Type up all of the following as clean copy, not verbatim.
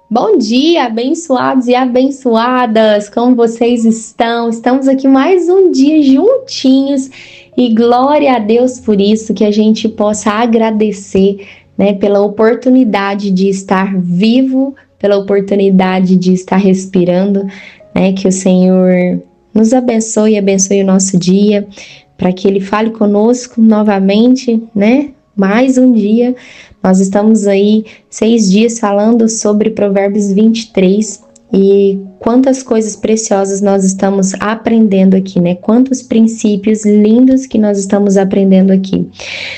Bom dia, abençoados e abençoadas! Como vocês estão? Estamos aqui mais um dia juntinhos e glória a Deus por isso, que a gente possa agradecer, né, pela oportunidade de estar vivo, pela oportunidade de estar respirando, né, que o Senhor nos abençoe e abençoe o nosso dia, para que Ele fale conosco novamente, né? Mais um dia. Nós estamos aí 6 dias falando sobre Provérbios 23 e quantas coisas preciosas nós estamos aprendendo aqui, né? Quantos princípios lindos que nós estamos aprendendo aqui.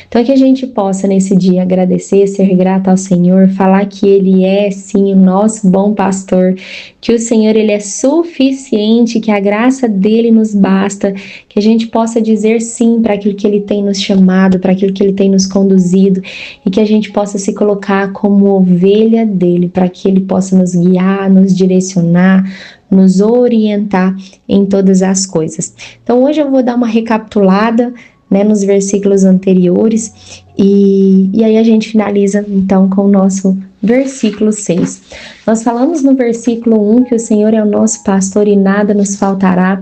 Então, que a gente possa nesse dia agradecer, ser grata ao Senhor, falar que Ele é, sim, o nosso bom pastor, que o Senhor, Ele é suficiente, que a graça dEle nos basta, que a gente possa dizer sim para aquilo que Ele tem nos chamado, para aquilo que Ele tem nos conduzido, e que a gente possa se colocar como ovelha dEle, para que Ele possa nos guiar, nos direcionar, nos orientar em todas as coisas. Então, hoje eu vou dar uma recapitulada, né, nos versículos anteriores, e aí a gente finaliza então com o nosso versículo 6. Nós falamos no versículo 1 que o Senhor é o nosso pastor e nada nos faltará,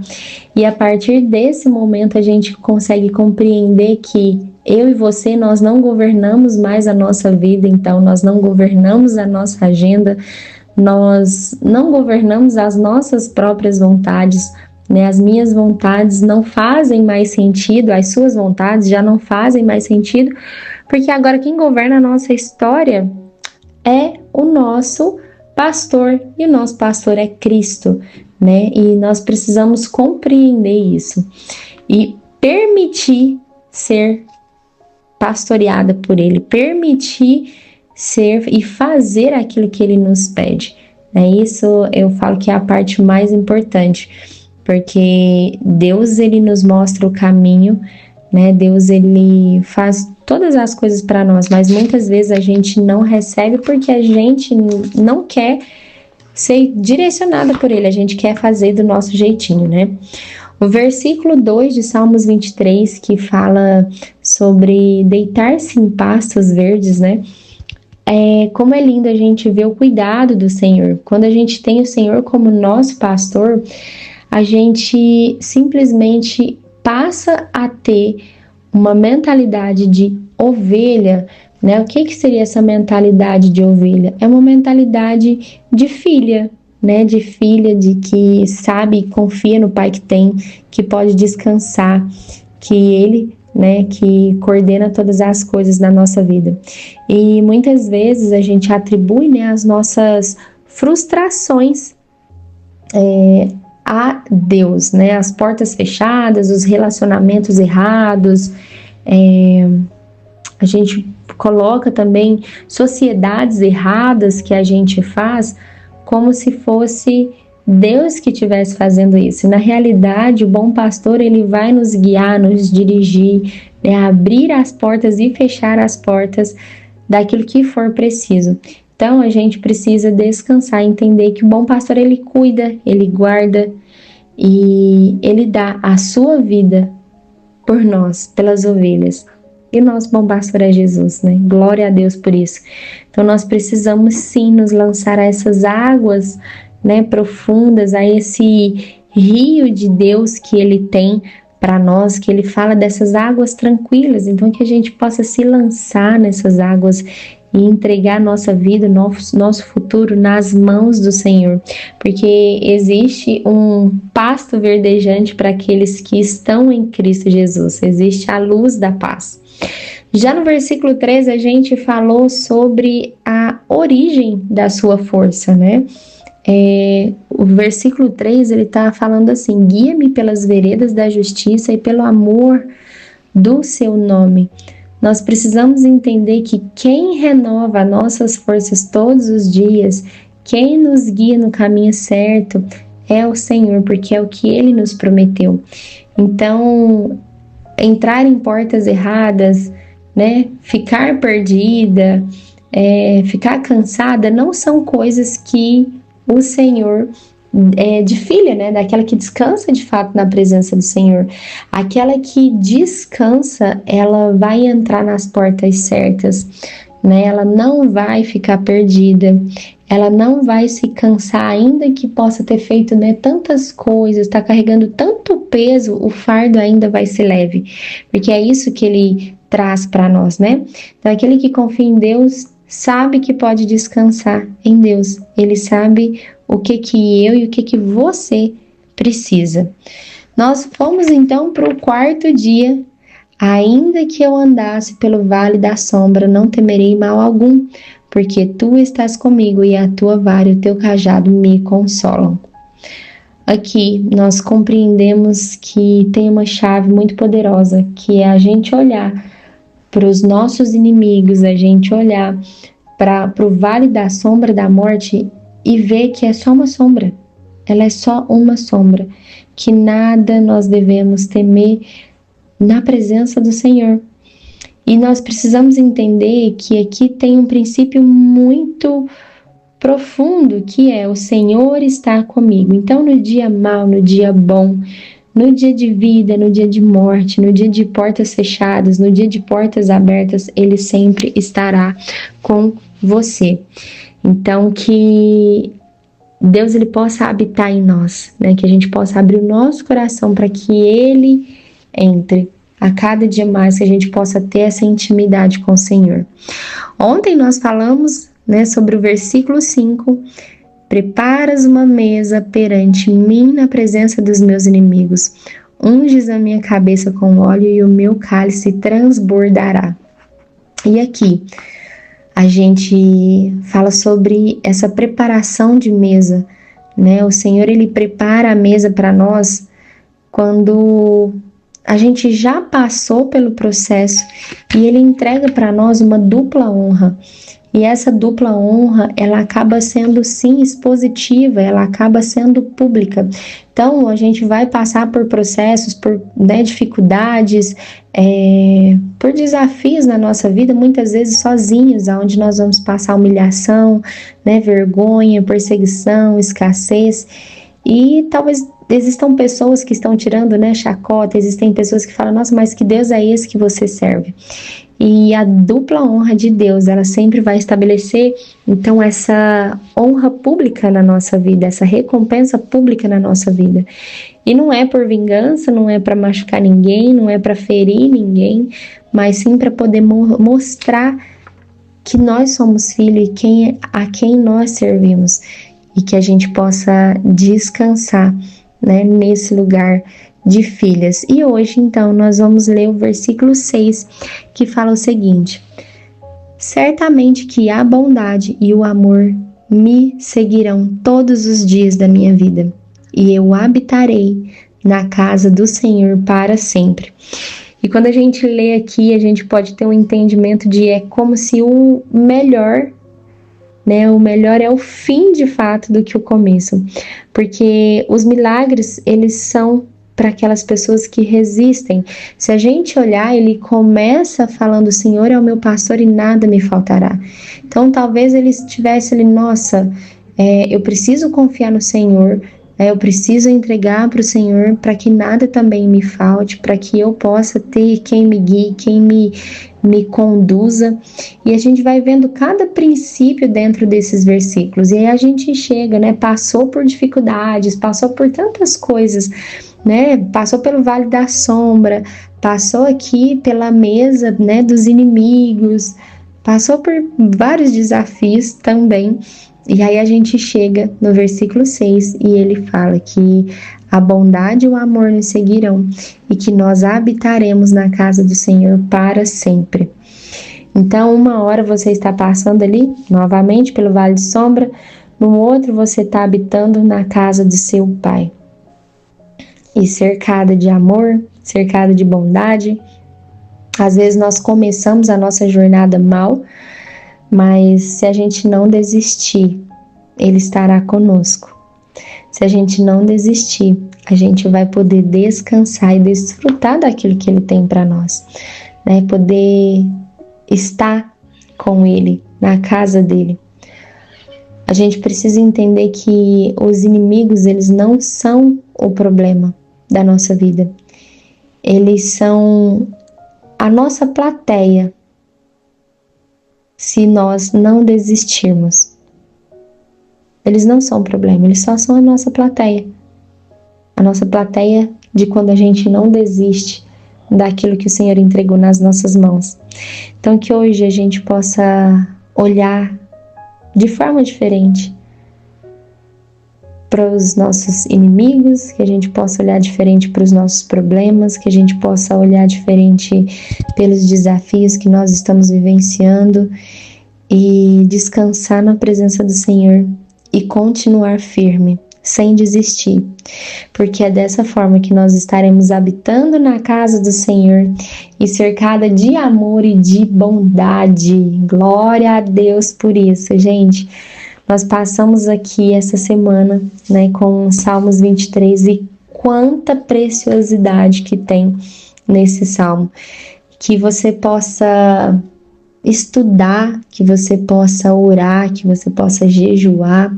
e a partir desse momento a gente consegue compreender que eu e você, nós não governamos mais a nossa vida, então nós não governamos a nossa agenda, nós não governamos as nossas próprias vontades, né? As minhas vontades não fazem mais sentido, as suas vontades já não fazem mais sentido, porque agora quem governa a nossa história é o nosso pastor, e o nosso pastor é Cristo, né? E nós precisamos compreender isso e permitir ser pastoreada por Ele, permitir ser e fazer aquilo que Ele nos pede. Isso eu falo que é a parte mais importante, porque Deus, Ele nos mostra o caminho, né? Deus, Ele faz todas as coisas para nós, mas muitas vezes a gente não recebe porque a gente não quer ser direcionada por Ele, a gente quer fazer do nosso jeitinho, né? O versículo 2 de Salmos 23, que fala sobre deitar-se em pastos verdes, né? Como é lindo a gente ver o cuidado do Senhor. Quando a gente tem o Senhor como nosso pastor, a gente simplesmente passa a ter uma mentalidade de ovelha, né? O que seria essa mentalidade de ovelha? É uma mentalidade de filha, né? De filha, de que sabe, confia no pai que tem, que pode descansar, que Ele, né, que coordena todas as coisas na nossa vida. E muitas vezes a gente atribui, né, as nossas frustrações a Deus, né, as portas fechadas, os relacionamentos errados, a gente coloca também sociedades erradas que a gente faz como se fosse Deus que estivesse fazendo isso. Na realidade, o bom pastor, ele vai nos guiar, nos dirigir, né, abrir as portas e fechar as portas daquilo que for preciso. Então, a gente precisa descansar, entender que o bom pastor, ele cuida, ele guarda e ele dá a sua vida por nós, pelas ovelhas. E o nosso bom pastor é Jesus, né? Glória a Deus por isso. Então, nós precisamos sim nos lançar a essas águas, né, profundas, a esse rio de Deus que Ele tem para nós, que Ele fala dessas águas tranquilas. Então, que a gente possa se lançar nessas águas e entregar nossa vida, nosso futuro nas mãos do Senhor, porque existe um pasto verdejante para aqueles que estão em Cristo Jesus, existe a luz da paz. Já no versículo 3, a gente falou sobre a origem da sua força, né? O versículo 3, ele está falando assim: guia-me pelas veredas da justiça e pelo amor do seu nome. Nós precisamos entender que quem renova nossas forças todos os dias, quem nos guia no caminho certo, é o Senhor, porque é o que Ele nos prometeu. Então, entrar em portas erradas, né, ficar perdida, ficar cansada, não são coisas que o Senhor de filha, né, daquela que descansa de fato na presença do Senhor. Aquela que descansa, ela vai entrar nas portas certas, né? Ela não vai ficar perdida, ela não vai se cansar, ainda que possa ter feito, né, tantas coisas, está carregando tanto peso, o fardo ainda vai ser leve, porque é isso que ele traz para nós, né? Então, aquele que confia em Deus sabe que pode descansar em Deus. Ele sabe o que eu e o que você precisa. Nós fomos então para o quarto dia. Ainda que eu andasse pelo vale da sombra, não temerei mal algum, porque tu estás comigo e a tua vara e o teu cajado me consolam. Aqui nós compreendemos que tem uma chave muito poderosa, que é a gente olhar para os nossos inimigos, a gente olhar para o vale da sombra da morte e ver que é só uma sombra. Ela é só uma sombra, que nada nós devemos temer na presença do Senhor. E nós precisamos entender que aqui tem um princípio muito profundo, que é o Senhor está comigo. Então, no dia mau, no dia bom, no dia de vida, no dia de morte, no dia de portas fechadas, no dia de portas abertas, Ele sempre estará com você. Então, que Deus ele possa habitar em nós, né? Que a gente possa abrir o nosso coração para que Ele entre a cada dia mais, que a gente possa ter essa intimidade com o Senhor. Ontem nós falamos, né, sobre o versículo 5, preparas uma mesa perante mim na presença dos meus inimigos, unges a minha cabeça com óleo e o meu cálice transbordará. E aqui a gente fala sobre essa preparação de mesa, né? O Senhor ele prepara a mesa para nós quando a gente já passou pelo processo e ele entrega para nós uma dupla honra. E essa dupla honra, ela acaba sendo sim expositiva, ela acaba sendo pública. Então, a gente vai passar por processos, por dificuldades, por desafios na nossa vida, muitas vezes sozinhos, onde nós vamos passar humilhação, vergonha, perseguição, escassez. E talvez existam pessoas que estão tirando, chacota, existem pessoas que falam, nossa, mas que Deus é esse que você serve? E a dupla honra de Deus, ela sempre vai estabelecer, então, essa honra pública na nossa vida, essa recompensa pública na nossa vida. E não é por vingança, não é para machucar ninguém, não é para ferir ninguém, mas sim para poder mostrar que nós somos filhos e a quem nós servimos. E que a gente possa descansar, nesse lugar de filhas. E hoje, então, nós vamos ler o versículo 6, que fala o seguinte: certamente que a bondade e o amor me seguirão todos os dias da minha vida, e eu habitarei na casa do Senhor para sempre. E quando a gente lê aqui, a gente pode ter um entendimento de é como se o melhor é o fim de fato do que o começo, porque os milagres, eles são para aquelas pessoas que resistem. Se a gente olhar, ele começa falando, o Senhor é o meu pastor e nada me faltará. Então talvez ele estivesse ali, nossa, eu preciso confiar no Senhor, eu preciso entregar para o Senhor para que nada também me falte, para que eu possa ter quem me guie, quem me conduza. E a gente vai vendo cada princípio dentro desses versículos. E aí a gente chega, passou por dificuldades, passou por tantas coisas, passou pelo vale da sombra, passou aqui pela mesa, dos inimigos, passou por vários desafios também. E aí a gente chega no versículo 6 e ele fala que a bondade e o amor nos seguirão e que nós habitaremos na casa do Senhor para sempre. Então, uma hora você está passando ali, novamente, pelo vale de sombra, no outro você está habitando na casa do seu Pai. E cercada de amor, cercada de bondade. Às vezes nós começamos a nossa jornada mal, mas se a gente não desistir, Ele estará conosco. Se a gente não desistir, a gente vai poder descansar e desfrutar daquilo que Ele tem para nós, poder estar com Ele, na casa dEle. A gente precisa entender que os inimigos, eles não são o problema da nossa vida. Eles são a nossa plateia, se nós não desistirmos. Eles não são problema, eles só são a nossa plateia. A nossa plateia de quando a gente não desiste daquilo que o Senhor entregou nas nossas mãos. Então, que hoje a gente possa olhar de forma diferente para os nossos inimigos, que a gente possa olhar diferente para os nossos problemas, que a gente possa olhar diferente pelos desafios que nós estamos vivenciando e descansar na presença do Senhor e continuar firme, sem desistir, porque é dessa forma que nós estaremos habitando na casa do Senhor e cercada de amor e de bondade. Glória a Deus por isso, gente. Nós passamos aqui essa semana, né, com Salmos 23 e quanta preciosidade que tem nesse salmo. Que você possa estudar, que você possa orar, que você possa jejuar,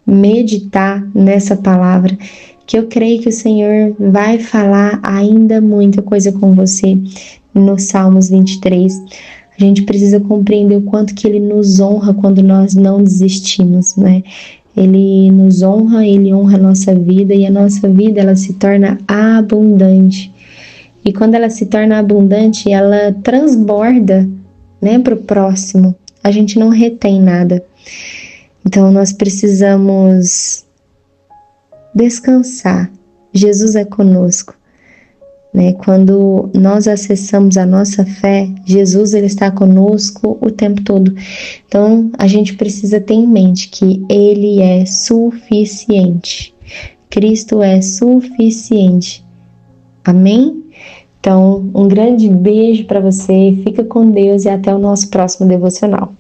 meditar nessa palavra, que eu creio que o Senhor vai falar ainda muita coisa com você no Salmos 23. A gente precisa compreender o quanto que Ele nos honra quando nós não desistimos, né? Ele nos honra, Ele honra a nossa vida e a nossa vida, ela se torna abundante. E quando ela se torna abundante, ela transborda, né, para o próximo. A gente não retém nada. Então nós precisamos descansar. Jesus é conosco, né? Quando nós acessamos a nossa fé, Jesus, ele está conosco o tempo todo. Então a gente precisa ter em mente que Ele é suficiente. Cristo é suficiente. Amém? Então, um grande beijo para você, fica com Deus e até o nosso próximo devocional.